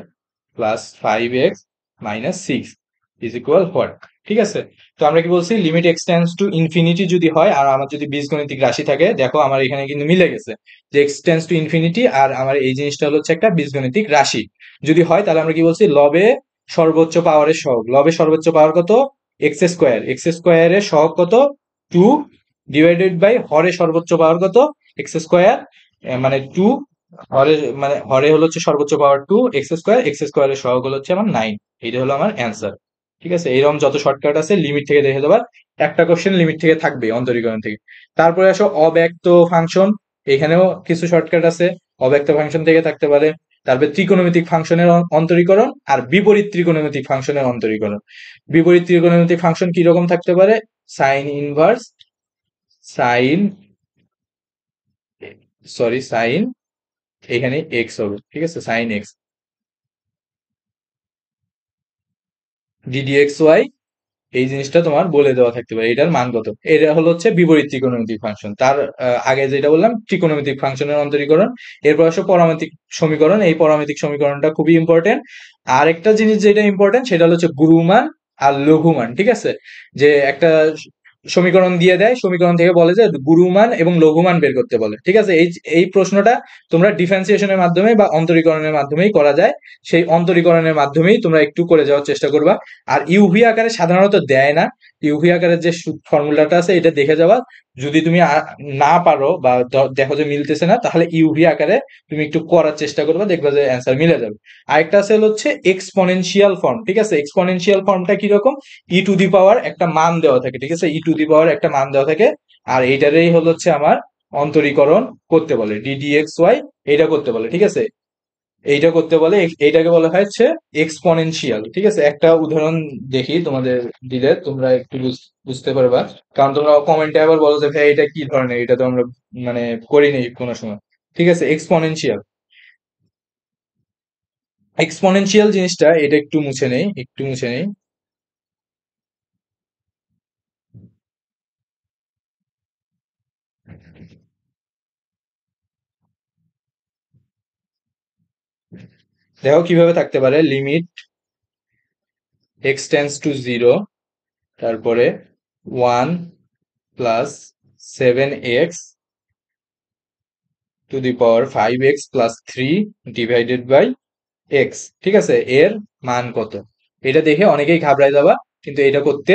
plus 5x minus 6 is equal what, ঠিক আছে? তো আমরা কি বলছি, limit x tends to infinity যদি হয় আর আমার যদি বীজগণিতিক রাশি থাকে, দেখো আমার এখানে কিন্তু মিলে গেছে যে এক্স টেন্স টু ইনফিনিটি আর আমার এই জিনিসটা হচ্ছে একটা বীজগণিতিক রাশি যদি হয়, তাহলে আমরা কি বলছি, লবে সর্বোচ্চ পাওয়ারের সহগ। লবে সর্বোচ্চ পাওয়ার কত? এক্স স্কোয়ার, এক্স স্কোয়ারের সহগ কত? 2 ডিভাইডেড বাই হরে সর্বোচ্চ পাওয়ার কত? এক্স স্কোয়ার, মানে 2, হরে মানে হরে হচ্ছে সর্বোচ্চ পাওয়ার 2, এক্স স্কোয়ার, এক্স স্কোয়ারের সহগ হচ্ছে আমার 9। এটা হলো আমার অ্যান্সার, ঠিক আছে? এইরকম যত শর্টকাট আছে লিমিট থেকে দেখে দেবার, একটা কোশ্চেন লিমিট থেকে থাকবে, অন্তরীকরণ থেকে। তারপরে আসো অব্যক্ত ফাংশন, এখানেও কিছু শর্টকাট আছে, অব্যক্ত ফাংশন থেকে থাকতে পারে। তারপরে ত্রিকোণমিতিক ফাংশনের অন্তরীকরণ আর বিপরীত ত্রিকোণমিতিক ফাংশনের অন্তরীকরণ। বিপরীত ত্রিকোণমিতিক ফাংশন কি রকম থাকতে পারে? সাইন ইনভার্স, সাইন সাইন এখানে এক্স হবে, ঠিক আছে? সাইন এক্স ডিডিএক্স ওয়াই, এই জিনিসটা তোমার বলে দেওয়া থাকতে পারে, এটার মান কত। এটা হচ্ছে বিপরীত ত্রিকোণমিতিক ফাংশন। তার আগে যেটা বললাম ত্রিকোণমিতিক ফাংশনের অন্তরীকরণ। এরপর আসো পরামিতিক সমীকরণ, এই পরামিতিক সমীকরণটা খুবই ইম্পর্টেন্ট। আর একটা জিনিস যেটা ইম্পর্টেন্ট সেটা হচ্ছে গুরুমান আর লঘুমান, ঠিক আছে? যে একটা সমীকরণ দিয়ে দেয়, সমীকরণ থেকে বলে যে গুরুমান এবং লঘুমান বের করতে বলে, ঠিক আছে? এই এই প্রশ্নটা তোমরা ডিফারেন্সিয়েশনের মাধ্যমে বা অন্তরীকরণের মাধ্যমেই করা যায়, সেই অন্তরীকরণের মাধ্যমেই তোমরা একটু করে যাওয়ার চেষ্টা করবা। আর ইউভি আকারে সাধারণত দেয় না, ইউভি আকারের যে ফর্মুলাটা আছে এটা দেখে যাওয়া। যদি তুমি না পারো বা দেখো যে মিলতেছে না, তাহলে ইউভি আকারে তুমি একটু করার চেষ্টা করবে, দেখবে যে অ্যান্সার মিলে যাবে। আরেকটা আছে হচ্ছে এক্সপোনেনশিয়াল ফর্ম, ঠিক আছে? এক্সপোনেনশিয়াল ফর্মটা কিরকম? ই টু দি পাওয়ার একটা মান দেওয়া থাকে, ঠিক আছে? ই টু দি পাওয়ার একটা মান দেওয়া থাকে, আর এইটারই হচ্ছে আমার অন্তরীকরণ করতে বলে, ডিডিএক্স ওয়াই, এটা করতে বলে, ঠিক আছে? এইটা করতে বলে এইটাকে বলা হয় হচ্ছে এক্সপোনেনশিয়াল। ঠিক আছে, একটা উদাহরণ দেখি তোমাদের দিলে তোমরা একটু বুঝতে পারবা। কারণ তোমরা কমেন্টে আবার বলো যে ভাই এটা কি ধরনের, এটা তো আমরা মানে করিনি কোনো সময়। ঠিক আছে, এক্সপোনেনশিয়াল। এক্সপোনেনশিয়াল জিনিসটা, এটা একটু মুছে নেই, একটু মুছে নেই। দেখো কিভাবে থাকতে পারে, limit x tends to zero, তারপরে 1 + 7x to the power 5x + 3 divided by x. ঠিক আছে, এর মান কত? এটা দেখে অনেকেই ঘাবড়ায় যাবা, কিন্তু এটা করতে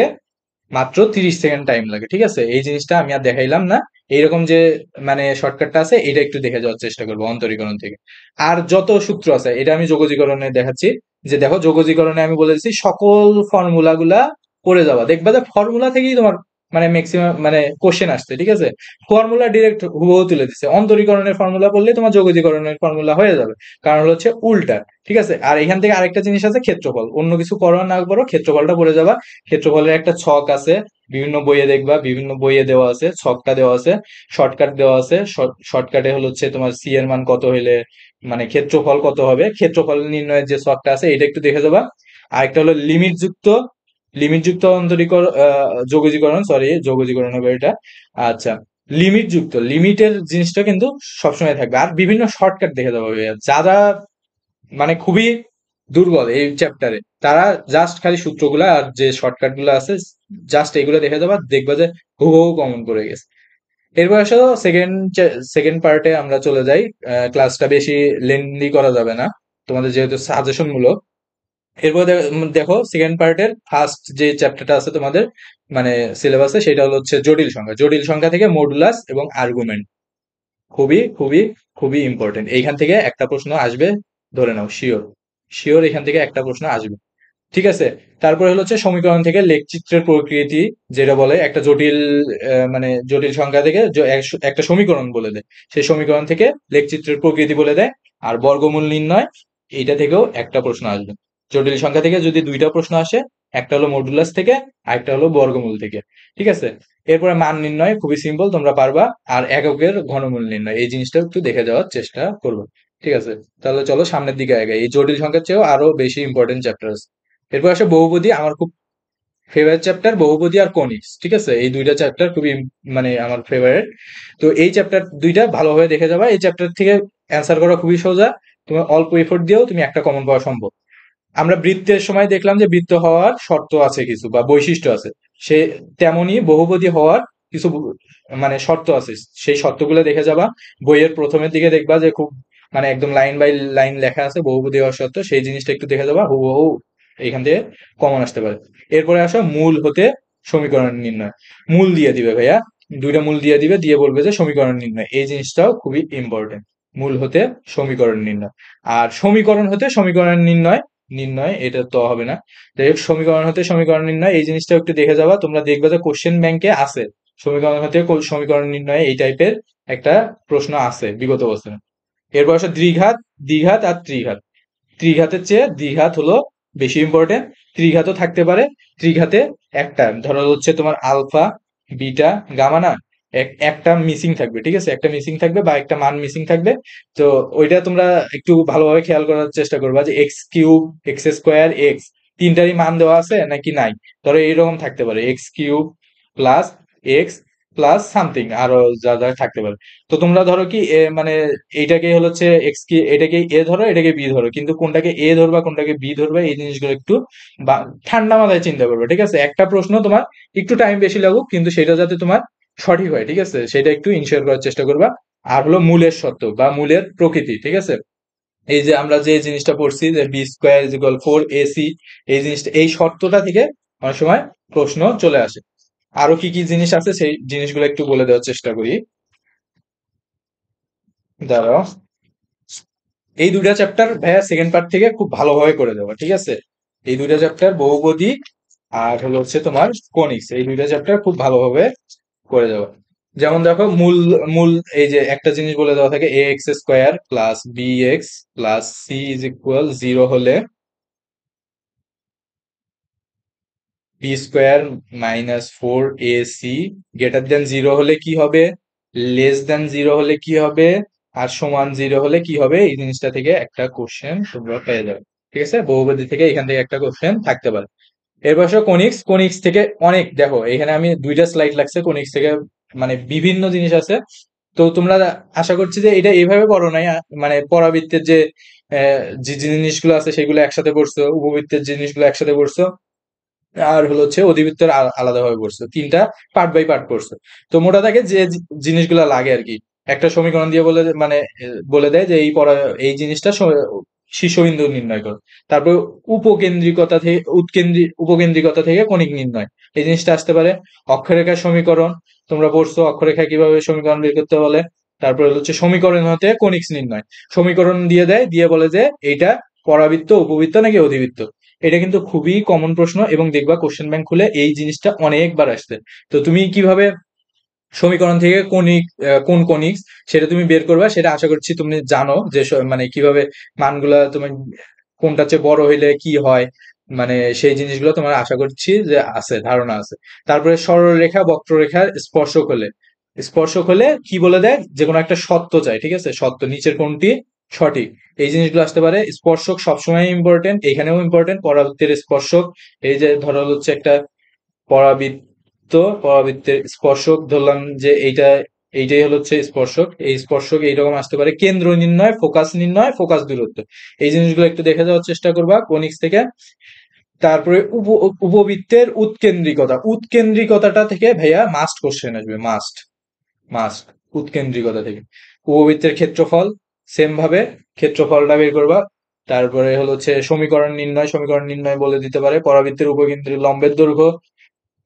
মাত্র 30 সেকেন্ড টাইম লাগে। ঠিক আছে, এই জিনিসটা আমি আর দেখাইলাম না। এইরকম যে মানে শর্টকাটটা আছে, এটা একটু দেখে যাওয়ার চেষ্টা করবো অন্তরীকরণ থেকে। আর যত সূত্র আছে এটা আমি যোগজীকরণে দেখাচ্ছি। যে দেখো, যোগজীকরণে আমি বলে দিচ্ছি সকল ফর্মুলা গুলা করে যাবা, দেখবা যে ফর্মুলা থেকেই তোমার মানে ম্যাক্সিমাম মানে কোশ্চেন আসছে। ঠিক আছে, ফর্মুলা ডিরেক্ট হুবহু তুলে দিচ্ছে। অন্তরীকরণের ফর্মুলা পড়লে তোমার যোগজীকরণের ফর্মুলা হয়ে যাবে, কারণ হচ্ছে উল্টা। ঠিক আছে, আর এখান থেকে আরেকটা জিনিস আছে, ক্ষেত্রফল। অন্য কিছু করো না করো, ক্ষেত্রফলটা পড়ে যাবা। ক্ষেত্রফলের একটা ছক আছে, বিভিন্ন বইয়ে দেখবা, বিভিন্ন বইয়ে দেওয়া আছে, ছকটা দেওয়া আছে, শর্টকাট দেওয়া আছে। শর্টকাটে হচ্ছে তোমার সি এর মান কত হইলে মানে ক্ষেত্রফল কত হবে, ক্ষেত্রফল নির্ণয়ের যে ছকটা আছে এটা একটু দেখে যাবা। আরেকটা হলো লিমিট যুক্ত অন্তরীকরণ, যোগজীকরণ, সরি যোগজীকরণ হবে এটা। আচ্ছা, লিমিট যুক্ত, লিমিটের জিনিসটা কিন্তু সবসময় থাকবে। আর বিভিন্ন শর্টকাট দেখে যাবে ভাইয়া। যারা মানে খুবই দুর্বল এই চ্যাপ্টারে, তারা জাস্ট খালি সূত্রগুলা আর যে শর্টকাট গুলো আছে জাস্ট এগুলো দেখে যাবা, দেখবা যে হুবহু কমন করে গেছে। এরপর আসো সেকেন্ড সেকেন্ড পার্টে আমরা চলে যাই। ক্লাসটা বেশি লেন্দি করা যাবে না, তোমাদের যেহেতু সাজেশন মূলক। এরপর দেখো সেকেন্ড পার্টের ফার্স্ট যে চ্যাপ্টারটা আছে তোমাদের মানে সিলেবাসে, সেটা হচ্ছে জটিল সংখ্যা। জটিল সংখ্যা থেকে মডুলাস এবং আর্গুমেন্ট খুবই খুবই খুবই ইম্পর্টেন্ট। এইখান থেকে একটা প্রশ্ন আসবে, ধরে নাও, শিওর শিওর এখান থেকে একটা প্রশ্ন আসবে। ঠিক আছে, তারপরে হচ্ছে সমীকরণ থেকে লেখচিত্রের প্রকৃতি, যেটা বলে একটা জটিল মানে জটিল সংখ্যা থেকে একটা সমীকরণ বলে দেয়, সেই সমীকরণ থেকে লেখচিত্রের প্রকৃতি বলে দেয়। আর বর্গমূল নির্ণয়, এইটা থেকেও একটা প্রশ্ন আসবে। জটিল সংখ্যা থেকে যদি দুইটা প্রশ্ন আসে, একটা হলো মডুলাস থেকে, আরেকটা হলো বর্গমূল থেকে। ঠিক আছে, এরপরে মান নির্ণয় খুবই সিম্পল, তোমরা পারবা। আর এককের ঘনমূল নির্ণয়, এই জিনিসটা একটু দেখে যাওয়ার চেষ্টা করবে। ঠিক আছে, তাহলে চলো সামনের দিকে আগে, এই জটিল সংখ্যার চেয়েও আরো বেশি ইম্পর্টেন্ট চ্যাপ্টার আছে। এরপর আসে বহুপদী, আমার খুব ফেভারিট চ্যাপ্টার বহুপদী আর কনিক্স। ঠিক আছে, এই দুইটা চ্যাপ্টার খুবই মানে আমার ফেভারিট। তো এই চ্যাপ্টার দুইটা ভালোভাবে দেখে যাবা। এই চ্যাপ্টার থেকে অ্যান্সার করা খুবই সোজা, তোমার অল্প এফোর্ট দিয়েও তুমি একটা কমন পাওয়া সম্ভব। আমরা বৃত্তের সময় দেখলাম যে বৃত্ত হওয়ার শর্ত আছে কিছু বা বৈশিষ্ট্য আছে, সে তেমনি বহুপদী হওয়ার কিছু মানে শর্ত আছে। সেই শর্তগুলো দেখে যাবা। বইয়ের প্রথমের দিকে দেখবা যে খুব মানে একদম লাইন বাই লাইন লেখা আছে বহুপদী হওয়ার শর্ত, সেই জিনিসটা একটু দেখে যাবা, হুবহু এখান থেকে কমন আসতে পারে। এরপরে আসো মূল হতে সমীকরণ নির্ণয়। মূল দিয়ে দিবে ভাইয়া, দুইটা মূল দিয়ে দিবে, দিয়ে বলবে যে সমীকরণ নির্ণয়। এই জিনিসটাও খুবই ইম্পর্টেন্ট, মূল হতে সমীকরণ নির্ণয়। আর সমীকরণ হতে সমীকরণ নির্ণয়, নির্ণয় এটা তো হবে না। যাই হোক, সমীকরণ হতে সমীকরণ নির্ণয়, এই জিনিসটা একটু দেখে যাবা। তোমরা দেখবে যে কোশ্চেন ব্যাংকে আছে সমীকরণ হতে সমীকরণ নির্ণয় এই টাইপের একটা প্রশ্ন আছে বিগত বছরে। এরপর আসে দ্বিঘাত, দ্বিঘাত আর ত্রিঘাত। ত্রিঘাতের চেয়ে দ্বিঘাত হলো বেশি ইম্পর্টেন্ট। ত্রিঘাতও থাকতে পারে, ত্রিঘাতে একটা ধরো হচ্ছে তোমার আলফা, বিটা, গামা না, একটা মিসিং থাকবে। ঠিক আছে, একটা মিসিং থাকবে বা একটা মান মিসিং থাকবে। তো ওইটা তোমরা একটু ভালোভাবে খেয়াল করার চেষ্টা করবা যে x cube, x square, x তিনটারই মান দেওয়া আছে নাকি নাই। ধরো এইরকম থাকতে পারে x cube plus x plus something আরো যা যা থাকতে পারে। তো তোমরা ধরো কি মানে এইটাকে হচ্ছে এক্স কি, এটাকে এ ধরো, এটাকে বি ধরো, কিন্তু কোনটাকে এ ধরবা কোনটাকে বি ধরবা এই জিনিসগুলো একটু বা ঠান্ডা মাথায় চিন্তা করবে। ঠিক আছে, একটা প্রশ্ন তোমার একটু টাইম বেশি লাগুক, কিন্তু সেটা যাতে তোমার সঠিক হয়, ঠিক আছে, সেটা একটু ইনশিওর করার চেষ্টা করবা। আর হলো মূলের সত্য বা মূলের প্রকৃতি। ঠিক আছে, এই যে আমরা যে জিনিসটা পড়ছি যে b² = 4ac, এই জিনিসটা এই শর্তটা থেকে অনেক সময় প্রশ্ন চলে আসে। আরো কি কি জিনিস আছে সেই জিনিসগুলো একটু বলে দেওয়ার চেষ্টা করি, দাঁড়াও। এই দুইটা চ্যাপ্টার ভাইয়া সেকেন্ড পার্ট থেকে খুব ভালোভাবে করে দেবো। ঠিক আছে, এই দুইটা চ্যাপ্টার বহুপদী আর হচ্ছে তোমার কনিক্স, এই দুইটা চ্যাপ্টার খুব ভালোভাবে করে দেবো। যেমন দেখো মূল মূল এই যে একটা জিনিস বলে দেওয়া থাকে a x square plus b x plus c is equal 0 হলে b square minus 4ac greater than 0 হলে কি হবে, লেস দেন 0 হলে কি হবে, আর সমান 0 হলে কি হবে, এই জিনিসটা থেকে একটা কোশ্চেন তোমরা পেয়ে যাবে। ঠিক আছে, বহুপদী থেকে এখান থেকে একটা কোশ্চেন থাকতে পারে। এরপর আসো কনিক্স। কনিক্স থেকে অনেক, দেখো এখানে আমি দুইটা স্লাইড লাগছে কনিক্স থেকে, মানে বিভিন্ন জিনিস আছে। তো তোমরা আশা করছি যে এটা এইভাবে পড়ো নাই, মানে পরাবৃত্তের যে যে জিনিসগুলো আছে সেগুলো একসাথে পড়ছো, উপবৃত্তের জিনিসগুলো একসাথে পড়ছো, আর হলো হচ্ছে অধিবৃত্তের আলাদাভাবে পড়ছো, তিনটা পার্ট বাই পার্ট পড়ছো। তো মোটা থাকে যে জিনিসগুলো লাগে আর কি, একটা সমীকরণ দিয়ে বলে মানে বলে দেয় যে এই জিনিসটা শীর্ষবিন্দু নির্ণয় করো। তারপর উপকেন্দ্রিকতা থেকে উপকেন্দ্রিকতা থেকে কণিক নির্ণয়, এই জিনিসটা আসতে পারে। অক্ষরেখার সমীকরণ তোমরা পড়ছো, অক্ষরেখা কিভাবে সমীকরণ বের করতে বলে। তারপরে হচ্ছে সমীকরণ হতে কনিক্স নির্ণয়, সমীকরণ দিয়ে দেয়, দিয়ে বলে যে এইটা পরাবৃত্ত, উপবৃত্ত নাকি অধিবৃত্ত। এটা কিন্তু খুবই কমন প্রশ্ন, এবং দেখবা কোশ্চেন ব্যাংক খুলে এই জিনিসটা অনেকবার আসছে। তো তুমি কিভাবে সমীকরণ থেকে কোন কনিক্স সেটা তুমি বের করবা, সেটা আশা করছি তুমি জানো যে মানে কিভাবে মানগুলা তুমি কোনটা চেয়ে বড় হইলে কি হয়, মানে সেই জিনিসগুলো তোমার আশা করছি যে আছে, ধারণা আছে। তারপরে সরলরেখা বক্ররেখার স্পর্শক হলে কি বলে দেয়, যে কোনো একটা সত্য চাই, ঠিক আছে, সত্য নিচের কোনটি সঠিক, এই জিনিসগুলো আসতে পারে। স্পর্শক সবসময় ইম্পর্টেন্ট, এখানেও ইম্পর্টেন্ট, পরাবৃত্তের স্পর্শক। এই যে ধরো হচ্ছে একটা পরাবৃত্ত, পরাবৃত্তের স্পর্শক ধরলাম যে এইটাই হলো হচ্ছে স্পর্শক, এই স্পর্শক এইরকম আসতে পারে। কেন্দ্র নির্ণয়, ফোকাস নির্ণয়, ফোকাস দূরত্ব, এই জিনিসগুলো একটু দেখে যাওয়ার চেষ্টা করবা কোনিক্স থেকে। তারপরে উপবৃত্তের উৎকেন্দ্রিকতা, উৎকেন্দ্রিকতাটা থেকে ভাইয়া মাস্ট কোশ্চেন আসবে, মাস্ট মাস্ট উৎকেন্দ্রিকতা থেকে। উপবৃত্তের ক্ষেত্রফল, সেম ভাবে ক্ষেত্রফলটা বের করবা। তারপরে হলো হচ্ছে সমীকরণ নির্ণয়, সমীকরণ নির্ণয় বলে দিতে পারে। পরাবৃত্তের উপকেন্দ্রিক লম্বের দৈর্ঘ্য,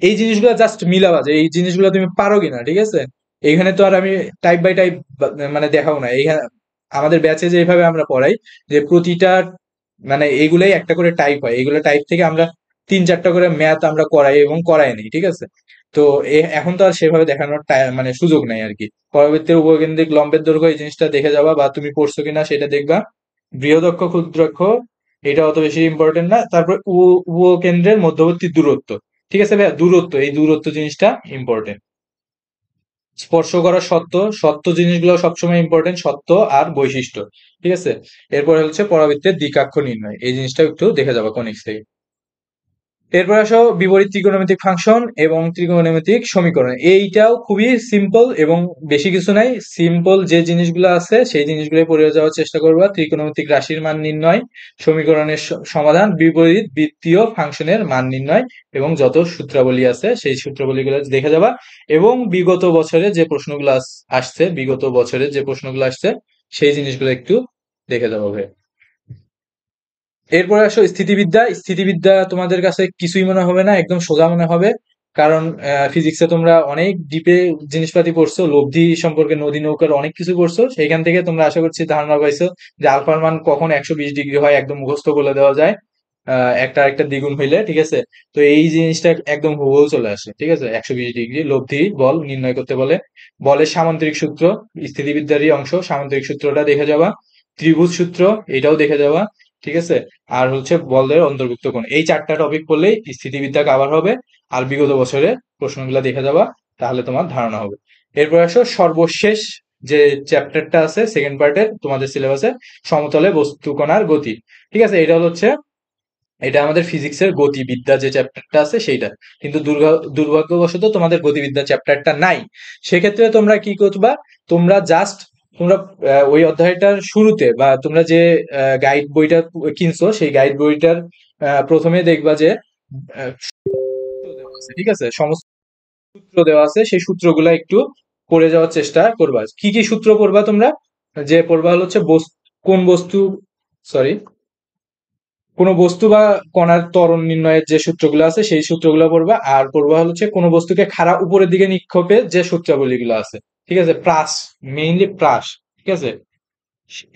এই জিনিসগুলো জাস্ট মিলাবা যে এই জিনিসগুলো তুমি পারো কিনা, ঠিক আছে। এখানে তো আর আমি টাইপ বাই টাইপ মানে দেখাও না এইখানে, আমাদের ব্যাচে যেভাবে আমরা পড়াই যে প্রতিটা মানে এইগুলাই একটা করে টাইপ হয়, এইগুলো টাইপ থেকে আমরা 3-4টা করে ম্যাথ আমরা করাই এবং করাই নি, ঠিক আছে। তো এখন তো আর সেভাবে দেখানোর মানে সুযোগ নাই আর কি। পরবর্তী উপকেন্দ্রিক লম্বের দৈর্ঘ্য, এই জিনিসটা দেখে যাবা, বা তুমি পড়ছো কিনা সেটা দেখবা। বৃহদক্ষ ক্ষুদ্রক্ষ, এটা অত বেশি ইম্পর্টেন্ট না। তারপর উপকেন্দ্রের মধ্যবর্তী দূরত্ব, ঠিক আছে ভাইয়া, দূরত্ব, এই দূরত্ব জিনিসটা ইম্পর্টেন্ট। স্পর্শ করা সত্য, সত্য জিনিসগুলো সবসময় ইম্পর্টেন্ট, সত্য আর বৈশিষ্ট্য, ঠিক আছে। এরপরে হচ্ছে পরাবৃত্তের দিকাক্ষ নির্ণয়, এই জিনিসটা একটু দেখে যাবো কনিক্স থেকে। এরপর আসো বিপরীত ত্রিকোণমিতিক ফাংশন এবং ত্রিকোণমিতিক সমীকরণ, এইটাও খুবই সিম্পল এবং বেশি কিছু নাই, সিম্পল যে জিনিসগুলো আছে সেই জিনিসগুলো পড়ে যাওয়ার চেষ্টা করবা। ত্রিকোণমিতিক রাশির মান নির্ণয়, সমীকরণের সমাধান, বিপরীত বৃত্তীয় ফাংশনের মান নির্ণয়, এবং যত সূত্রাবলী আছে সেই সূত্রাবলীগুলো দেখে যাবা। এবং বিগত বছরে যে প্রশ্নগুলো আসছে, বিগত বছরে যে প্রশ্নগুলো আসছে সেই জিনিসগুলো একটু দেখে যাবো ভাই। এরপরে আসো স্থিতিবিদ্যা। স্থিতিবিদ্যা তোমাদের কাছে কিছুই মনে হবে না, একদম সোজা মনে হবে, কারণ ফিজিক্সে তোমরা অনেক ডিপে জিনিসপাতি পড়ছো, লব্ধি সম্পর্কে, নদী নৌকার অনেক কিছু পড়ছো, সেইখান থেকে তোমরা আশা করছি ধারণা পাইছো যে আলফার মান কখন 120 ডিগ্রি হয়, একদম মুখস্থ বলে দেওয়া যায় একটা আরেকটা দ্বিগুণ হইলে, ঠিক আছে। তো এই জিনিসটা একদম হুবহু চলে আসে, ঠিক আছে, 120 ডিগ্রি লব্ধি বল নির্ণয় করতে বলে। বলের সামান্তরিক সূত্র, স্থিতিবিদ্যারই অংশ, সামান্তরিক সূত্রটা দেখে যাবা। ত্রিভুজ সূত্র, এটাও দেখে যাবা, ঠিক আছে। আর হচ্ছে বলের অন্তর্ভুক্ত কোণ, এই 4টা টপিক পড়লেই স্থিতিবিদ্যা কভার হবে। আর বিগত বছরের প্রশ্নগুলো দেখে যাবা, তাহলে তোমার ধারণা হবে। এরপর আসো সর্বশেষ যে চ্যাপ্টারটা আছে সেকেন্ড পার্টের তোমাদের সিলেবাসে, সমতলে বস্তু কণার গতি, ঠিক আছে। এটা আমাদের ফিজিক্সের গতিবিদ্যা যে চ্যাপ্টারটা আছে সেইটা, কিন্তু দুর্ভাগ্যবশত তোমাদের গতিবিদ্যা চ্যাপ্টারটা নাই। সেক্ষেত্রে তোমরা কি করবা, তোমরা জাস্ট তোমরা ওই অধ্যায়টার শুরুতে বা তোমরা যে গাইড বইটা কিনছো সেই গাইড বইটার প্রথমে দেখবা যে সূত্র দেওয়া আছে, ঠিক আছে, সমস্ত সূত্র দেওয়া আছে, সেই সূত্রগুলা একটু পড়ে যাওয়ার চেষ্টা করবা। কি কি সূত্র পড়বা তোমরা, যে পড়বা হলো হচ্ছে কোন বস্তু, সরি, কোনো বস্তু বা কণার ত্বরণ নির্ণয়ের যে সূত্রগুলো আছে সেই সূত্রগুলো পড়বা। আর পড়বা হচ্ছে কোনো বস্তুকে খাড়া উপরের দিকে নিক্ষেপের যে সূত্রাবলীগুলো আছে, ঠিক আছে, প্রাস, মেইনলি প্রাস, ঠিক আছে।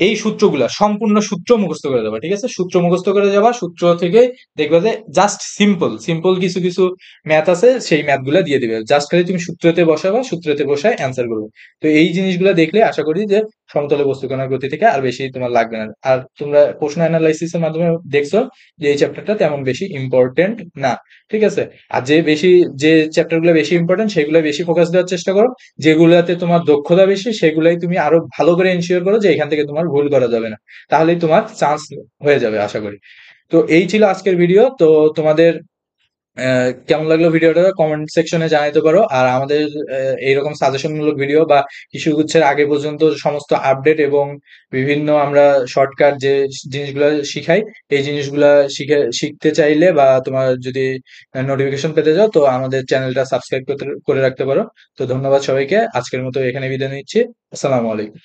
এই সূত্রগুলা সম্পূর্ণ সূত্র মুখস্থ করে যাবা, ঠিক আছে? সূত্র মুখস্থ করে যাবা, সূত্র থেকে দেখবা যে জাস্ট সিম্পল সিম্পল কিছু কিছু ম্যাথ আছে, সেই ম্যাথ গুলা দিয়ে দিবে, জাস্ট খালি তুমি সূত্রতে বসাবা, সূত্রতে বসায় অ্যান্সার করবে। তো এই জিনিসগুলো দেখলে আশা করি যে সমতলে বস্তুকণার গতি থেকে আর বেশি তোমার লাগবে না। আর তোমরা প্রশ্ন অ্যানালাইসিস এর মাধ্যমে দেখছো যে এই চ্যাপ্টারটা তেমন বেশি ইম্পর্টেন্ট না, ঠিক আছে? আর যে চ্যাপ্টার গুলো বেশি ইম্পর্টেন্ট সেগুলো বেশি ফোকাস দেওয়ার চেষ্টা করো, যেগুলাতে তোমার দক্ষতা বেশি সেগুলাই তুমি আরো ভালো করে এনশিওর করো যে এখান থেকে তোমার ভুল করা যাবে না, তাহলেই তোমার চান্স হয়ে যাবে আশা করি। তো এই ছিল আজকের ভিডিও। তো তোমাদের কেমন লাগলো ভিডিওটা কমেন্ট সেকশনে জানাতে পারো। আর আমাদের এইরকম সাজেশন মূলক ভিডিও বা কৃষি গুচ্ছের আগে পর্যন্ত সমস্ত আপডেট এবং বিভিন্ন আমরা শর্টকাট যে জিনিসগুলো শিখাই, এই জিনিসগুলা শিখতে চাইলে বা তোমার যদি নোটিফিকেশন পেতে যাও তো আমাদের চ্যানেলটা সাবস্ক্রাইব করে রাখতে পারো। তো ধন্যবাদ সবাইকে, আজকের মতো এখানে বিদায় নিচ্ছি। আসসালামু আলাইকুম।